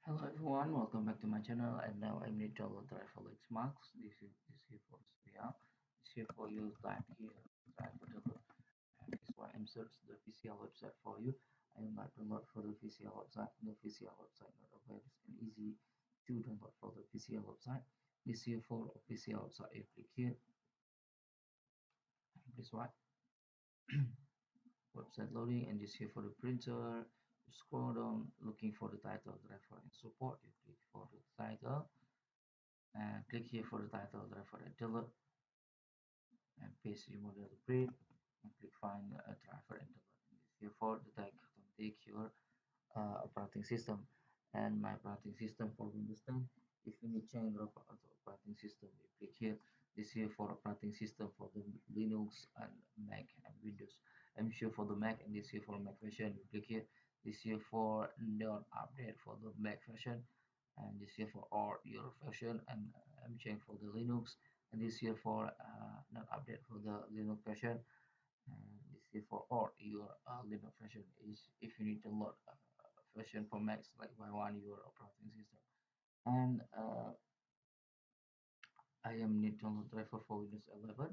Hello everyone, welcome back to my channel. And now I'm need to download drive for Lexmark. This here for Australia. This here for you type here drive for download. And this is why I'm search the VCL website for you. I am not download for the VCL website. The VCL website not available and easy to download for the VCL website. This here for VCL website. You click here. This one website loading, and this here for the printer. You scroll down looking for the title driver and support. You click for the title and click here for the title driver and download and paste your model to print and click find a driver and download. And this here for the tag automatic your operating system, and my operating system for Windows 10. If you need change of operating system, you click here. This here for operating system for the Linux and Mac and Windows. I'm sure for the Mac, and this here for Mac version. You click here. This here for not update for the Mac version, and this here for all your version, and I'm changing for the Linux, and this here for not update for the Linux version, and this is for all your Linux version is if you need to load version for Macs like Y1 your operating system. And I am need to download driver for Windows 11,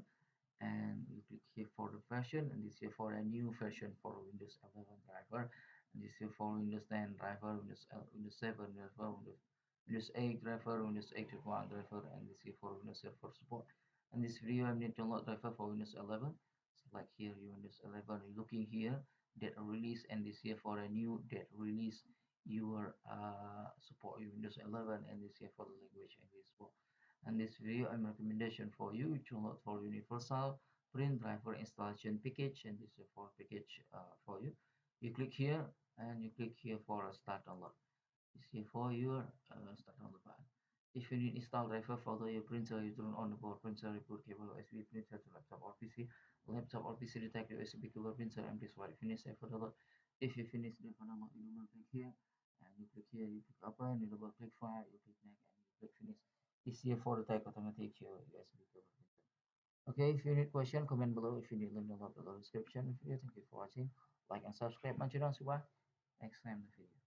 and you click here for the version, and this here for a new version for Windows 11 driver, and this here for Windows 10 driver, Windows 7 driver, Windows 8 driver, Windows 8.1 driver, and this here for Windows Server support. And this video I need to download driver for Windows 11. Select here Windows 11. You're looking here date release, and this here for a new date release your support Windows 11, and this here for the language English support. And this video I'm recommendation for you to download for universal print driver installation package, and this is for package for you. You click here, and you click here for a start download. This here for your start download button. If you need install driver for your printer, you turn on the power printer, you put cable USB printer to laptop or PC. Laptop or PC detect the USB cable printer, and this what finish for download. If you finish the download, you double click here, and you click here, you click open, you double click file, you click next, and you click finish. This here for the type automatic USB cable printer. Okay, if you need question, comment below. If you need link, download below description. Video, thank you for watching. Like and subscribe my channel. See you next time in the video.